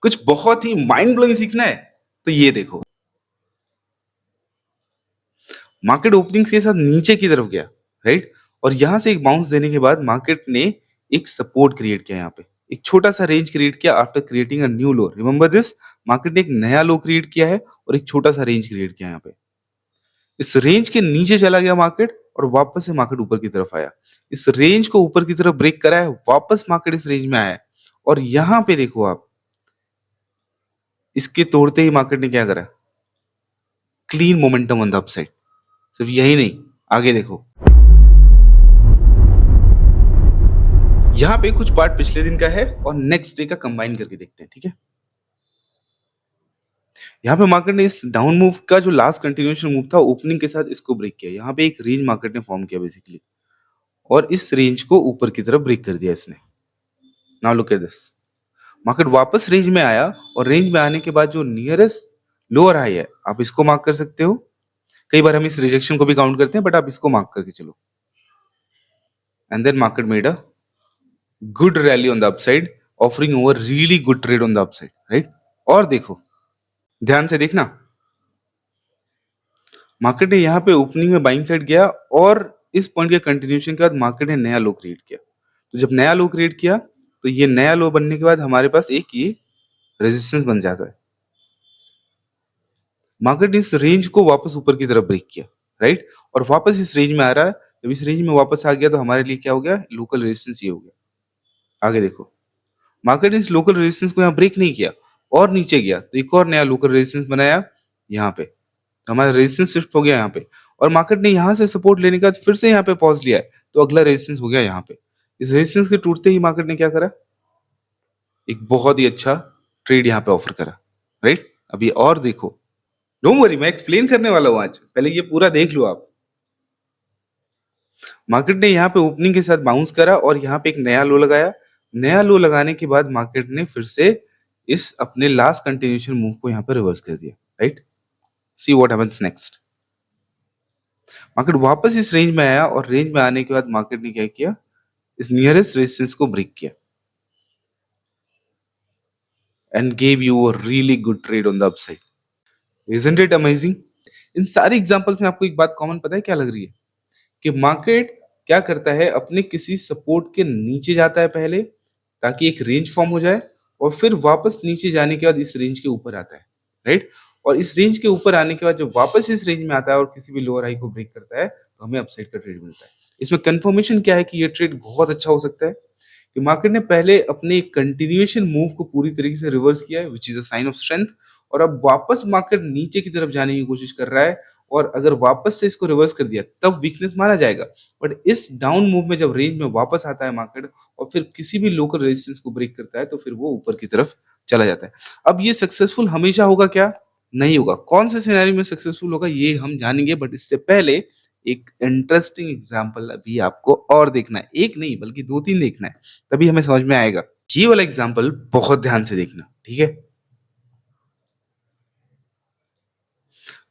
कुछ बहुत ही mind blowing सीखना है तो ये देखो। मार्केट ओपनिंग के साथ नीचे की तरफ गया, राइट। और यहां से एक बाउंस देने के बाद मार्केट ने एक सपोर्ट क्रिएट किया, यहाँ पे एक छोटा सा रेंज क्रिएट किया after creating a new low. Remember this, market ने एक नया लो क्रिएट किया है और एक छोटा सा रेंज क्रिएट किया यहाँ पे। इस रेंज के नीचे चला गया मार्केट और वापस से मार्केट ऊपर की तरफ आया। इस रेंज को ऊपर की तरफ ब्रेक करा है, वापस मार्केट इस रेंज में आया है। और यहां पे देखो आप, इसके तोड़ते ही मार्केट ने क्या करा, clean momentum on the upside. सिर्फ यही नहीं, आगे देखो, यहाँ पे कुछ पार्ट पिछले दिन का है और नेक्स्ट डे का कंबाइन करके देखते हैं, ठीक है। यहाँ पे मार्केट ने इस डाउन मूव का जो लास्ट कंटिन्यूएशन मूव था ओपनिंग के साथ इसको ब्रेक किया। यहाँ पे एक रेंज मार्केट ने फॉर्म किया बेसिकली, और इस रेंज को ऊपर की तरफ ब्रेक कर दिया इसने। Now look at this, market वापस रेंज में आया और रेंज में आने के बाद जो नियरेस्ट लोअर हाई है आप इसको मार्क कर सकते हो। कई बार हम इस रिजेक्शन को भी काउंट करते हैं, बट आप इसको मार्क करके चलो। And then market made a good rally on the upside, offering over really good trade on the upside, right. और देखो, ध्यान से देखना, मार्केट ने यहाँ पे ओपनिंग में बाइंग साइड गया और इस पॉइंट के कंटिन्यूएशन के बाद मार्केट ने नया लो क्रिएट किया। तो जब नया लो क्रिएट किया तो ये नया लो बनने के बाद हमारे पास एक ये रेजिस्टेंस बन जाता है। मार्केट ने इस रेंज को वापस ऊपर की तरफ ब्रेक किया, राइट, और वापस इस रेंज में आ रहा है। जब इस रेंज में वापस आ गया तो हमारे लिए क्या हो गया, लोकल रेजिस्टेंस ये हो गया। आगे देखो, मार्केट ने इस लोकल रेजिस्टेंस को यहाँ ब्रेक नहीं किया और नीचे गया तो एक और नया लोकल रेजिस्टेंस बनाया यहाँ पे। हमारा रेजिस्टेंस शिफ्ट हो गया यहाँ पे, और मार्केट ने यहाँ से सपोर्ट लेने के बाद फिर से यहाँ पे पॉज लिया है तो अगला रेजिस्टेंस हो गया यहाँ पे। इस रेजिस्टेंस के टूटते ही मार्केट ने क्या करा, एक बहुत ही अच्छा ट्रेड यहाँ पे ऑफर करा, राइट। अभी और देखो, डोंट वरी, मैं एक्सप्लेन करने वाला हूँ आज, पहले ये पूरा देख लो आप। मार्केट ने यहाँ पे ओपनिंग के साथ बाउंस करा और यहाँ पे एक नया लो लगाया। नया लो लगाने के बाद मार्केट ने फिर से इस अपने लास्ट कंटिन्यूएशन मूव को यहाँ पे रिवर्स कर दिया, right. See what happens next, market वापस इस रेंज में आया और रेंज में आने के बाद मार्केट ने क्या किया, इस नियरेस्ट रेजिस्टेंस को ब्रेक किया and gave you a really good trade on the upside. Isn't it amazing. इन सारे एग्जांपल्स में आपको एक बात कॉमन पता है क्या लग रही है, कि मार्केट क्या करता है, अपने किसी सपोर्ट के नीचे जाता है पहले ताकि एक रेंज फॉर्म हो जाए, और फिर वापस नीचे जाने के बाद इस रेंज के ऊपर आता है, राइट। और इस रेंज के ऊपर आने के बाद जब वापस इस रेंज में आता है और किसी भी लोअर हाई को ब्रेक करता है तो हमें अपसाइड का ट्रेड मिलता है। इसमें कंफर्मेशन क्या है कि ये ट्रेड बहुत अच्छा हो सकता है, कि मार्केट ने पहले अपने कंटिन्यूएशन मूव को पूरी तरीके से रिवर्स किया है, which is a sign of strength, और अब वापस मार्केट नीचे की तरफ जाने की कोशिश कर रहा है। और अगर वापस से इसको रिवर्स कर दिया तब वीकनेस माना जाएगा, बट इस डाउन मूव में जब रेंज में वापस आता है मार्केट और फिर किसी भी लोकल रेजिस्टेंस को ब्रेक करता है तो फिर वो ऊपर की तरफ चला जाता है। अब ये सक्सेसफुल हमेशा होगा क्या, नहीं होगा। कौन से सिनेरियो में सक्सेसफुल होगा ये हम जानेंगे, बट इससे पहले एक इंटरेस्टिंग एग्जांपल अभी आपको और देखना है, एक नहीं बल्कि दो तीन देखना है, तभी हमें समझ में आएगा। ये वाला एग्जांपल बहुत ध्यान से देखना, ठीक है।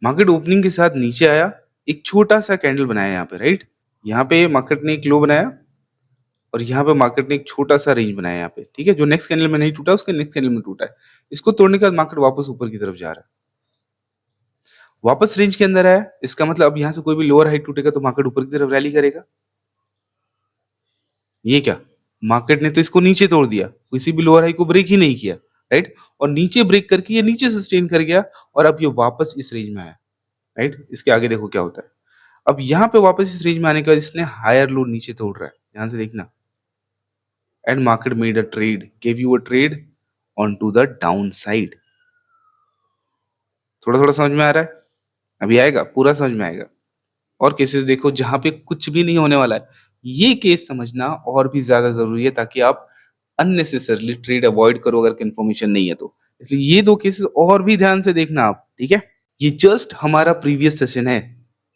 मार्केट ओपनिंग के साथ नीचे आया, एक छोटा सा कैंडल बनाया यहाँ पे, राइट। यहाँ पे मार्केट ने एक लो बनाया और यहाँ पे मार्केट ने एक छोटा सा रेंज बनाया यहाँ पे, ठीक है, जो नेक्स्ट कैंडल में नहीं टूटा उसके नेक्स्ट कैंडल में टूटा है। इसको तोड़ने के बाद मार्केट वापस ऊपर की तरफ जा रहा है, वापस रेंज के अंदर आया। इसका मतलब अब यहाँ से कोई भी लोअर हाई टूटेगा तो मार्केट ऊपर की तरफ रैली करेगा। ये क्या, मार्केट ने तो इसको नीचे तोड़ दिया, किसी भी लोअर हाई को ब्रेक ही नहीं किया, राइट। और नीचे ब्रेक करके ये नीचे सस्टेन कर गया और अब ये वापस इस रेंज में आया, राइट। इसके आगे देखो क्या होता है। अब यहाँ पे वापस इस रेंज में आने के बाद इसने हायर लो नीचे तोड़ रहा है, ध्यान से देखना। And market made a trade, give you a trade on to the downside. थोड़ा थोड़ा समझ में आ रहा है, अभी आएगा, पूरा समझ में आएगा। और केसेस देखो जहां पे कुछ भी नहीं होने वाला है, ये केस समझना और भी ज्यादा जरूरी है ताकि आप अननेसेसरली ट्रेड अवॉइड करो अगर कंफर्मेशन नहीं है तो। इसलिए ये दो केसेस और भी ध्यान से देखना आप, ठीक है। ये जस्ट हमारा प्रीवियस सेशन है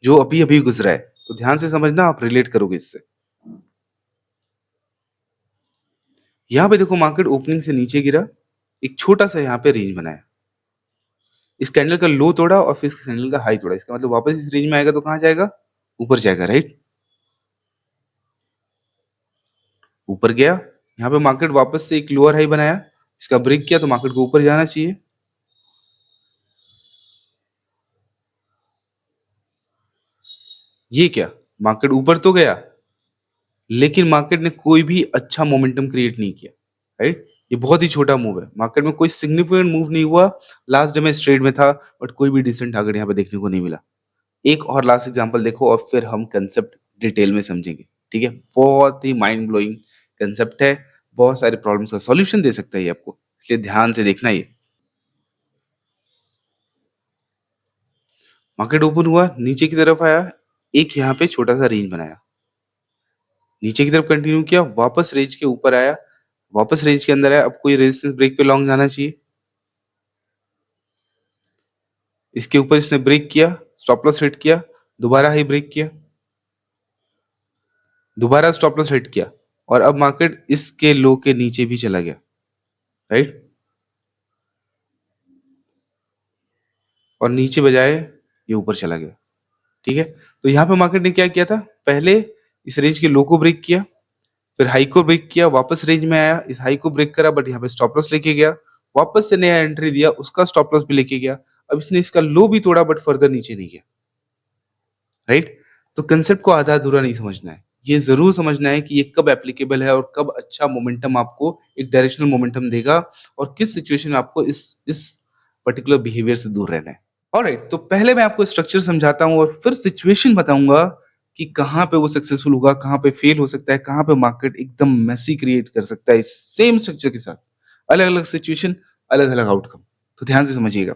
जो अभी अभी गुजरा है, तो ध्यान से समझना, आप रिलेट करोगे इससे। यहाँ पे देखो मार्केट ओपनिंग से नीचे गिरा, एक छोटा सा यहाँ पे रेंज बनाया, इस कैंडल का लो तोड़ा और फिर इस कैंडल का हाई तोड़ा। इसका मतलब वापस इस रेंज में आएगा तो कहां जाएगा, ऊपर जाएगा, राइट। ऊपर गया, यहाँ पे मार्केट वापस से एक लोअर हाई बनाया, इसका ब्रेक किया तो मार्केट को ऊपर जाना चाहिए। ये क्या, मार्केट ऊपर तो गया लेकिन मार्केट ने कोई भी अच्छा मोमेंटम क्रिएट नहीं किया, राइट। ये बहुत ही छोटा मूव है, मार्केट में कोई सिग्निफिकेंट मूव नहीं हुआ। लास्ट डे में स्ट्रेट में था बट कोई भी डिसेंट टारगेट यहाँ पे देखने को नहीं मिला। एक और लास्ट एग्जांपल देखो और फिर हम कंसेप्ट डिटेल में समझेंगे, ठीक है। बहुत ही माइंड ब्लोइंग कंसेप्ट है, बहुत सारे प्रॉब्लम्स का सॉल्यूशन दे सकता है ये आपको, इसलिए ध्यान से देखना। ये मार्केट ओपन हुआ, नीचे की तरफ आया, एक यहाँ पे छोटा सा रेंज बनाया, नीचे की तरफ कंटिन्यू किया, वापस रेंज के ऊपर आया, वापस रेंज के अंदर आया। अब कोई रेजिस्टेंस ब्रेक पे लॉन्ग जाना चाहिए, इसके ऊपर इसने ब्रेक किया, स्टॉप लॉस हिट किया, दोबारा हाई ब्रेक किया, दोबारा स्टॉप लॉस हिट किया, और अब मार्केट इसके लो के नीचे भी चला गया, राइट। और नीचे बजाय ये ऊपर चला गया, ठीक है। तो यहाँ पे मार्केट ने क्या किया था, पहले इस रेंज के लो को ब्रेक किया, फिर हाई को ब्रेक किया, वापस रेंज में आया, इस हाई को ब्रेक करा बट यहाँ पे स्टॉप लॉस लेके गया, वापस से नया एंट्री दिया, उसका स्टॉप लॉस भी लेके गया। अब इसने इसका लो भी तोड़ा बट फर्दर नीचे नहीं गया, राइट। तो कंसेप्ट को आधा अधूरा नहीं समझना है, ये जरूर समझना है कि ये कब एप्लीकेबल है और कब अच्छा मोमेंटम आपको एक डायरेक्शनल मोमेंटम देगा और किस सिचुएशन में आपको इस पर्टिकुलर बिहेवियर से दूर रहना है। ऑलराइट, तो पहले मैं आपको स्ट्रक्चर समझाता हूँ और फिर सिचुएशन बताऊंगा कि कहाँ पे वो सक्सेसफुल होगा, कहाँ पे फेल हो सकता है, कहाँ पे मार्केट एकदम मेसी क्रिएट कर सकता है इस सेम स्ट्रक्चर के साथ। अलग अलग सिचुएशन, अलग अलग आउटकम, तो ध्यान से समझिएगा।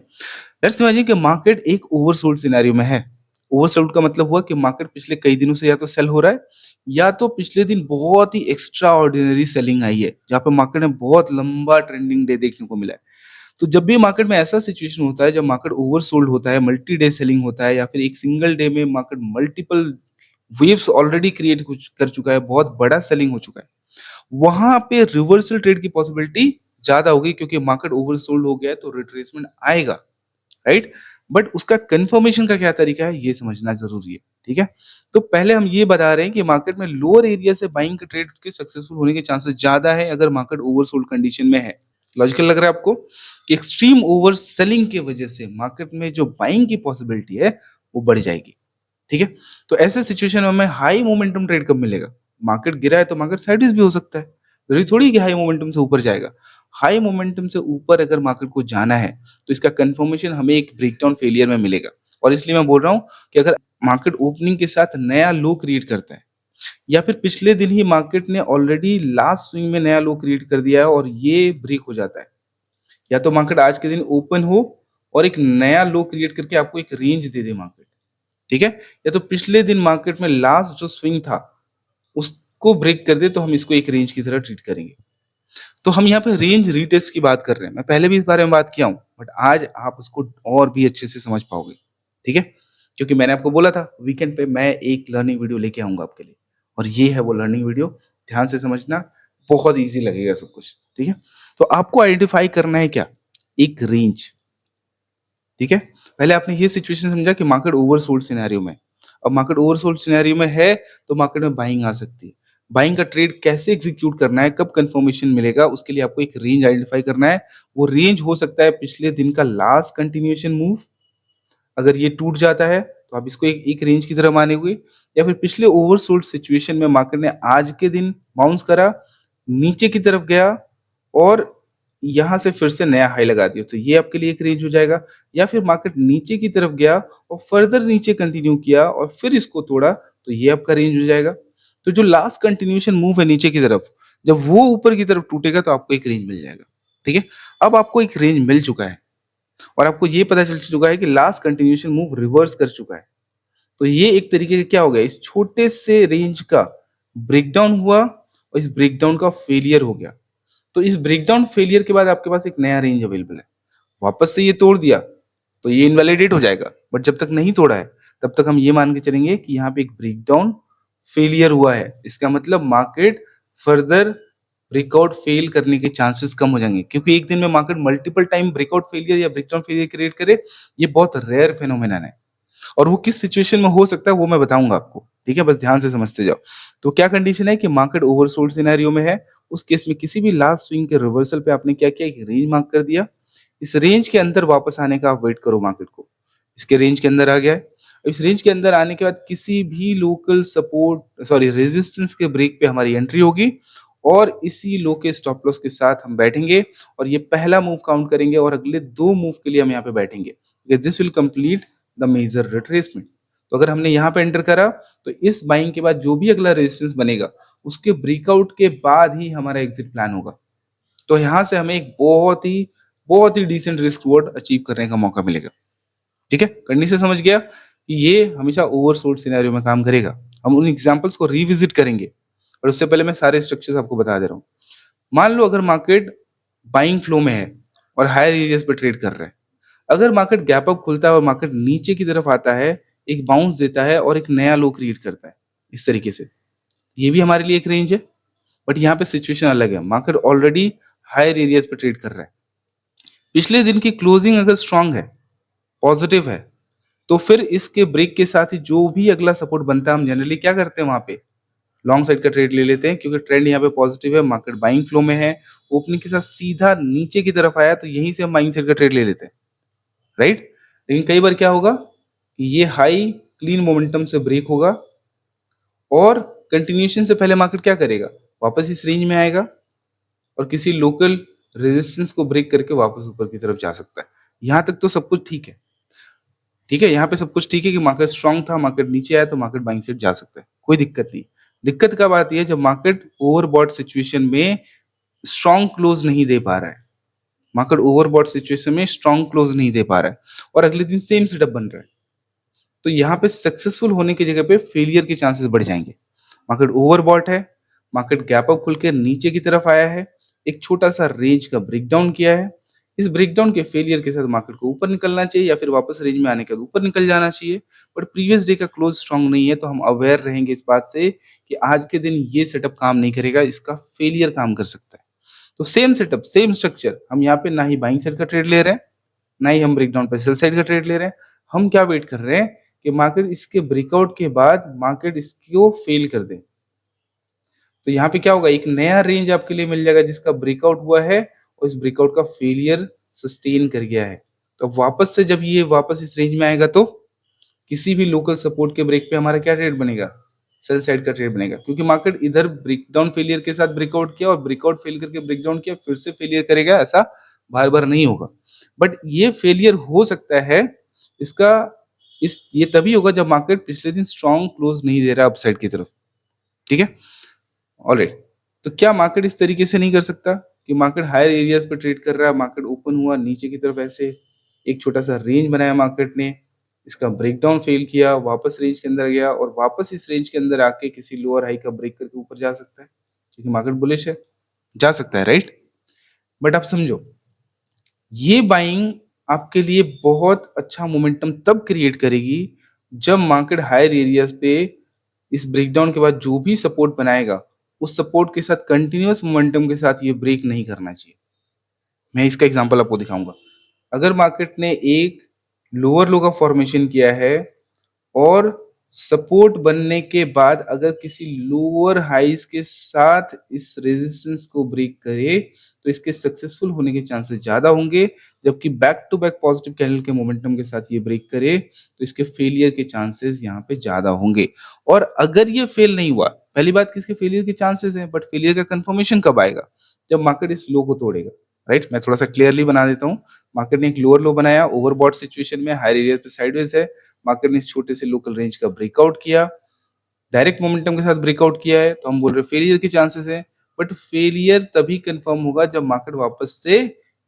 लेट्स इमेजिन कि मार्केट एक ओवरसोल्ड सिनेरियो में है। ओवरसोल्ड का मतलब हुआ कि मार्केट पिछले कई दिनों से या तो सेल हो रहा है या तो पिछले दिन बहुत ही एक्स्ट्रा ऑर्डिनरी सेलिंग आई है जहाँ पे मार्केट में बहुत लंबा ट्रेंडिंग डे देखने को मिला है। तो जब भी मार्केट में ऐसा सिचुएशन होता है, जब मार्केट ओवरसोल्ड होता है, मल्टी डे सेलिंग होता है या फिर एक सिंगल डे में market multiple waves already create कर चुका है, बहुत बड़ा सेलिंग हो चुका है, वहां पे रिवर्सल ट्रेड की पॉसिबिलिटी ज्यादा होगी क्योंकि मार्केट ओवरसोल्ड हो गया है तो रिट्रेसमेंट आएगा, राइट। बट उसका कंफर्मेशन का क्या तरीका है ये समझना जरूरी है, ठीक है। तो पहले हम ये बता रहे हैं कि मार्केट में लोअर एरिया से बाइंग के ट्रेड के सक्सेसफुल होने के चांसेस ज्यादा है अगर मार्केट ओवरसोल्ड कंडीशन में है। लॉजिकल लग रहा है आपको कि एक्सट्रीम ओवर सेलिंग की वजह से मार्केट में जो बाइंग की पॉसिबिलिटी है वो बढ़ जाएगी, ठीक है। तो ऐसे सिचुएशन में हमें हाई मोमेंटम ट्रेड कब मिलेगा, मार्केट गिरा है तो मार्केट साइडवेज भी हो सकता है, जरूरी थोड़ी कि हाई मोमेंटम से ऊपर जाएगा। हाई मोमेंटम से ऊपर अगर मार्केट को जाना है तो इसका कंफर्मेशन हमें एक ब्रेकडाउन फेलियर में मिलेगा। और इसलिए मैं बोल रहा हूं कि अगर मार्केट ओपनिंग के साथ नया लो क्रिएट करता है या फिर पिछले दिन ही मार्केट ने ऑलरेडी लास्ट स्विंग में नया लो क्रिएट कर दिया है और ये ब्रेक हो जाता है, या तो मार्केट आज के दिन ओपन हो और एक नया लो क्रिएट करके आपको एक रेंज दे दे मार्केट, ठीक है, या तो पिछले दिन मार्केट में लास्ट जो स्विंग था उसको ब्रेक कर दे तो हम इसको एक रेंज की तरह ट्रीट करेंगे। तो हम यहाँ पे रेंज रीटेस्ट की बात कर रहे हैं, मैं पहले भी इस बारे में बात किया हूँ बट आज आप उसको और भी अच्छे से समझ पाओगे, ठीक है। क्योंकि मैंने आपको बोला था वीकेंड पे मैं एक लर्निंग वीडियो लेके आऊंगा आपके लिए और ये है वो लर्निंग वीडियो, ध्यान से समझना, बहुत इजी लगेगा सब कुछ, ठीक है। तो आपको आइडेंटिफाई करना है क्या, एक रेंज, ठीक है। पहले आपने ये सिचुएशन समझा कि मार्केट ओवरसोल्ड सिनेरियो में, अब मार्केट ओवरसोल्ड सिनेरियो में है तो मार्केट में बाइंग आ सकती है। बाइंग का ट्रेड कैसे एग्जीक्यूट करना है, कब कंफर्मेशन मिलेगा, उसके लिए आपको एक रेंज आइडेंटिफाई करना है। वो रेंज हो सकता है पिछले दिन का लास्ट कंटिन्यूएशन मूव, अगर ये टूट जाता है तो आप इसको एक रेंज की तरह मानेंगे, या फिर पिछले ओवरसोल्ड सिचुएशन में मार्केट ने आज के दिन बाउंस करा, नीचे की तरफ गया और यहां से फिर से नया हाई लगा दिया तो ये आपके लिए एक रेंज हो जाएगा, या फिर मार्केट नीचे की तरफ गया और फर्दर नीचे कंटिन्यू किया और फिर इसको तोड़ा तो ये आपका रेंज हो जाएगा। तो जो लास्ट कंटिन्यूएशन मूव है नीचे की तरफ, जब वो ऊपर की तरफ टूटेगा तो आपको एक रेंज मिल जाएगा, ठीक है। अब आपको एक रेंज मिल चुका है और आपको ये पता चल चुका है कि लास्ट कंटिन्यूएशन मूव रिवर्स कर चुका है, तो ये एक तरीके का क्या हो गया, इस छोटे से रेंज का ब्रेकडाउन हुआ और इस ब्रेकडाउन का फेलियर हो गया। तो इस ब्रेकडाउन फेलियर के बाद आपके पास एक नया रेंज अवेलेबल है, वापस से ये तोड़ दिया तो ये इनवैलिडेट हो जाएगा, बट जब तक नहीं तोड़ा है तब तक हम ये मान के चलेंगे कि यहाँ पे एक ब्रेकडाउन फेलियर हुआ है, इसका मतलब मार्केट फर्दर ब्रेकआउट फेल करने के चांसेस कम हो जाएंगे, क्योंकि एक दिन में market multiple time breakout failure या ब्रेकडाउन फेलियर क्रिएट करे, ये बहुत रेयर फेनोमेनन है। और वो किस सिचुएशन में हो सकता है वो मैं बताऊंगा आपको, ठीक है, बस ध्यान से समझते जाओ। तो क्या कंडीशन है कि मार्केट ओवरसोल्ड सिनेरियो में है, उस केस में किसी भी लास्ट स्विंग के रिवर्सल पे आपने क्या किया, एक रेंज मार्क कर दिया, इस रेंज के अंदर वापस आने का आप वेट करो मार्केट को, इसके रेंज के अंदर आ गया है। इस रेंज के अंदर आने के बाद किसी भी लोकल सपोर्ट सॉरी रेजिस्टेंस के ब्रेक पे हमारी एंट्री होगी और इसी लो के स्टॉप लॉस के साथ हम बैठेंगे और ये पहला मूव काउंट करेंगे और अगले 2 मूव के लिए हम यहाँ पे बैठेंगे। This will complete the major retracement. तो अगर हमने यहाँ पे एंटर करा तो इस बाइंग के बाद जो भी अगला रेजिस्टेंस बनेगा उसके ब्रेकआउट के बाद ही हमारा एग्जिट प्लान होगा। तो यहाँ से हमें एक बहुत ही डिसेंट रिस्क रिवॉर्ड अचीव करने का मौका मिलेगा। ठीक है, कंडीशन समझ गया कि ये हमेशा ओवरसोल्ड सिनेरियो में काम करेगा। हम उन एग्जांपल्स को रिविजिट करेंगे और उससे पहले मैं सारे स्ट्रक्चर्स आपको बता दे रहा हूँ। मान लो अगर मार्केट बाइंग फ्लो में है और हायर एरियाज पे ट्रेड कर रहा है, अगर मार्केट गैप अप खुलता है और मार्केट नीचे की तरफ आता है, एक बाउंस देता है और एक नया लो क्रिएट करता है इस तरीके से, ये भी हमारे लिए एक रेंज है। बट यहाँ पे सिचुएशन अलग है, मार्केट ऑलरेडी हायर एरियाज पे ट्रेड कर रहा है, पिछले दिन की क्लोजिंग अगर स्ट्रांग है, पॉजिटिव है, तो फिर इसके ब्रेक के साथ ही जो भी अगला सपोर्ट बनता है हम जनरली क्या करते हैं, वहां पे लॉन्ग साइड का ट्रेड ले लेते हैं, क्योंकि ट्रेंड यहाँ पे पॉजिटिव है, मार्केट बाइंग फ्लो में है, ओपनिंग के साथ सीधा नीचे की तरफ आया तो यहीं से हम बाइंग साइड का ट्रेड ले लेते हैं, राइट। लेकिन कई बार क्या होगा कि ये हाई क्लीन मोमेंटम से ब्रेक होगा और कंटिन्यूएशन से पहले मार्केट क्या करेगा, वापस इस रेंज में आएगा और किसी लोकल रेजिस्टेंस को ब्रेक करके वापस ऊपर की तरफ जा सकता है। यहां तक तो सब कुछ ठीक है, ठीक है, यहाँ पे सब कुछ ठीक है कि मार्केट स्ट्रांग था, मार्केट नीचे आया तो मार्केट बाइंग साइड जा सकता है, कोई दिक्कत नहीं। दिक्कत कब आती है, जब मार्केट ओवरबॉट सिचुएशन में स्ट्रांग क्लोज नहीं दे पा रहा है, मार्केट ओवरबॉट सिचुएशन में स्ट्रांग क्लोज नहीं दे पा रहा है और अगले दिन सेम सेटअप बन रहा है, तो यहाँ पे सक्सेसफुल होने की जगह पे फेलियर के चांसेस बढ़ जाएंगे। मार्केट ओवरबॉट है, मार्केट गैप अप खुल के नीचे की तरफ आया है, एक छोटा सा रेंज का ब्रेकडाउन किया है, इस ब्रेकडाउन के फेलियर के साथ मार्केट को ऊपर निकलना चाहिए या फिर वापस रेंज में आने के बाद ऊपर निकल जाना चाहिए। बट प्रीवियस डे का क्लोज स्ट्रांग नहीं है तो हम अवेयर रहेंगे इस बात से कि आज के दिन ये सेटअप काम नहीं करेगा, इसका फेलियर काम कर सकता है। तो सेम सेटअप सेम स्ट्रक्चर, हम यहाँ पे ना ही बाइंग साइड का ट्रेड ले रहे हैं ना ही हम ब्रेकडाउन पे सेल साइड का ट्रेड ले रहे हैं, हम क्या वेट कर रहे हैं कि मार्केट इसके ब्रेकआउट के बाद मार्केट इसको फेल कर दे। तो यहाँ पे क्या होगा, एक नया रेंज आपके लिए मिल जाएगा जिसका ब्रेकआउट हुआ है और इस ब्रेकआउट का फेलियर सस्टेन कर गया है। तो वापस से जब ये वापस इस रेंज में आएगा तो किसी भी लोकल सपोर्ट के ब्रेक पे हमारा क्या ट्रेड बनेगा, सेल साइड का ट्रेड बनेगा, क्योंकि मार्केट इधर ब्रेकडाउन फेलियर के साथ ब्रेकआउट किया और ब्रेकआउट फेल करके ब्रेकडाउन किया, फिर से फेलियर करेगा, ऐसा बार बार नहीं होगा। बट ये फेलियर हो सकता है इसका इस ये तभी होगा जब मार्केट पिछले दिन स्ट्रॉन्ग क्लोज नहीं दे रहा अपसाइड की तरफ, ठीक है। ऑलराइट, तो क्या मार्केट इस तरीके से नहीं कर सकता कि मार्केट हायर एरियाज पे ट्रेड कर रहा है, मार्केट ओपन हुआ नीचे की तरफ, ऐसे एक छोटा सा रेंज बनाया मार्केट ने, इसका ब्रेकडाउन फेल किया, वापस रेंज के अंदर गया और वापस इस रेंज के अंदर आके किसी लोअर हाई का ब्रेक करके ऊपर जा सकता है, क्योंकि मार्केट बुलिश है, जा सकता है, राइट। बट आप समझो, ये बाइंग आपके लिए बहुत अच्छा मोमेंटम तब क्रिएट करेगी जब मार्केट हायर एरियाज पे इस ब्रेकडाउन के बाद जो भी सपोर्ट बनाएगा उस सपोर्ट के साथ कंटिन्यूअस मोमेंटम के साथ ये ब्रेक नहीं करना चाहिए। मैं इसका एग्जांपल आपको दिखाऊंगा। अगर मार्केट ने एक लोअर लो का फॉर्मेशन किया है और सपोर्ट बनने के बाद अगर किसी लोअर हाइज के साथ इस रेजिस्टेंस को ब्रेक करे तो इसके सक्सेसफुल होने के चांसेस ज्यादा होंगे, जबकि back to back positive candle के मोमेंटम के साथ ये ब्रेक करे तो इसके फेलियर के चांसेस यहाँ पे ज्यादा होंगे। और अगर ये फेल नहीं हुआ, पहली बात किसके फेलियर के चांसेस हैं, बट फेलियर का कंफर्मेशन कब आएगा, जब मार्केट इस लो को तोड़ेगा, राइट। मैं थोड़ा सा क्लियरली बना देता हूँ। मार्केट ने एक लोअर लो बनाया, ओवरबॉट सिचुएशन में, हायर एरिया पे साइडवेज है, मार्केट ने इस छोटे से लोकल रेंज का ब्रेकआउट किया, डायरेक्ट मोमेंटम के साथ ब्रेकआउट किया है, तो हम बोल रहे फेलियर के चांसेस हैं। बट फेलियर तभी कंफर्म होगा जब मार्केट वापस से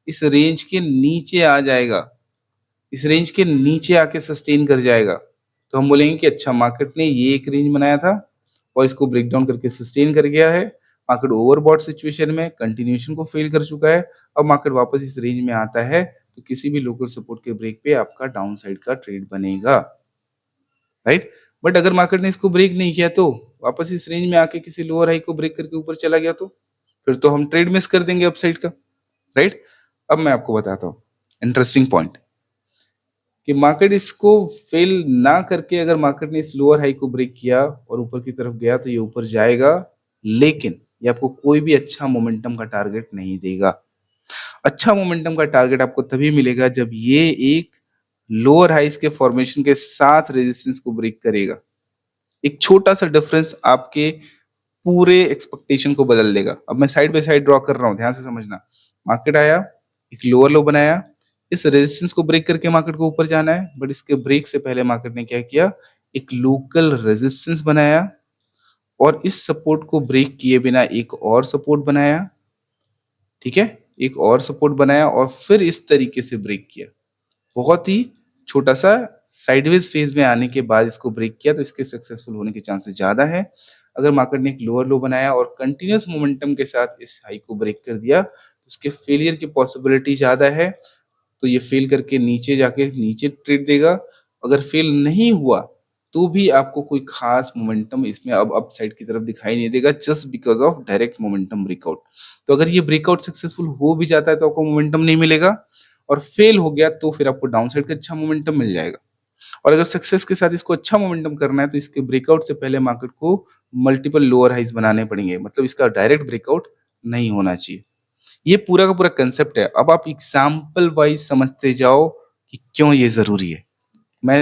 इस रेंज के नीचे आ जाएगा, इस रेंज के नीचे आके सस्टेन कर जाएगा, तो हम बोलेंगे कि अच्छा मार्केट ने ये एक रेंज बनाया था और इसको ब्रेक डाउन करके सस्टेन कर गया है, मार्केट ओवरबॉट सिचुएशन में कंटिन्यूएशन को फेल कर चुका है, अब मार्केट वापस इस रेंज में आता है तो किसी भी लोकल सपोर्ट के ब्रेक पे आपका डाउन साइड का ट्रेड बनेगा, राइट। बट अगर मार्केट ने इसको ब्रेक नहीं किया तो वापस इस रेंज में आके किसी लोअर हाई को ब्रेक करके ऊपर चला गया तो फिर तो हम ट्रेड मिस कर देंगे अपसाइड का, राइट। अब मैं आपको बताता हूँ इंटरेस्टिंग पॉइंट। कि मार्केट इसको फेल ना करके अगर मार्केट ने इस लोअर हाई को ब्रेक किया और ऊपर की तरफ गया तो ये ऊपर जाएगा, लेकिन ये आपको कोई भी अच्छा मोमेंटम का टारगेट नहीं देगा। अच्छा मोमेंटम का टारगेट आपको तभी मिलेगा जब ये एक लोअर हाइस के फॉर्मेशन के साथ रेजिस्टेंस को ब्रेक करेगा। एक छोटा सा डिफरेंस आपके पूरे एक्सपेक्टेशन को बदल देगा। अब मैं साइड बाय साइड ड्रॉ कर रहा हूं, ध्यान से समझना। मार्केट आया, एक लोअर लो बनाया, इस रेजिस्टेंस को ब्रेक करके मार्केट को ऊपर जाना है, बट इसके ब्रेक से पहले मार्केट ने क्या किया, एक लोकल रेजिस्टेंस बनाया और इस सपोर्ट को ब्रेक किए बिना एक और सपोर्ट बनाया। ठीक है, एक और सपोर्ट बनाया और फिर इस तरीके से ब्रेक किया। बहुत ही छोटा सा साइडवेज फेज में आने के बाद इसको ब्रेक किया, तो इसके सक्सेसफुल होने के चांसेस ज्यादा है। अगर मार्केट ने एक लोअर लो बनाया और कंटिन्यूस मोमेंटम के साथ इस हाई को ब्रेक कर दिया तो उसके फेलियर की पॉसिबिलिटी ज्यादा है। तो ये फेल करके नीचे जाके नीचे ट्रेड देगा। अगर फेल नहीं हुआ तो भी आपको कोई खास मोमेंटम इसमें अब अप साइड की तरफ दिखाई नहीं देगा, just because of direct momentum breakout. तो अगर ये ब्रेकआउट सक्सेसफुल हो भी जाता है तो आपको मोमेंटम नहीं मिलेगा, और फेल हो गया तो फिर आपको डाउन साइड का अच्छा मोमेंटम मिल जाएगा। और अगर सक्सेस के साथ इसको अच्छा मोमेंटम करना है तो इसके ब्रेकआउट से पहले मार्केट को मल्टीपल लोअर हाइज बनाने पड़ेंगे, मतलब इसका डायरेक्ट ब्रेकआउट नहीं होना चाहिए। ये पूरा का पूरा कंसेप्ट है। अब आप एग्जाम्पल वाइज समझते जाओ कि क्यों ये जरूरी है। मैं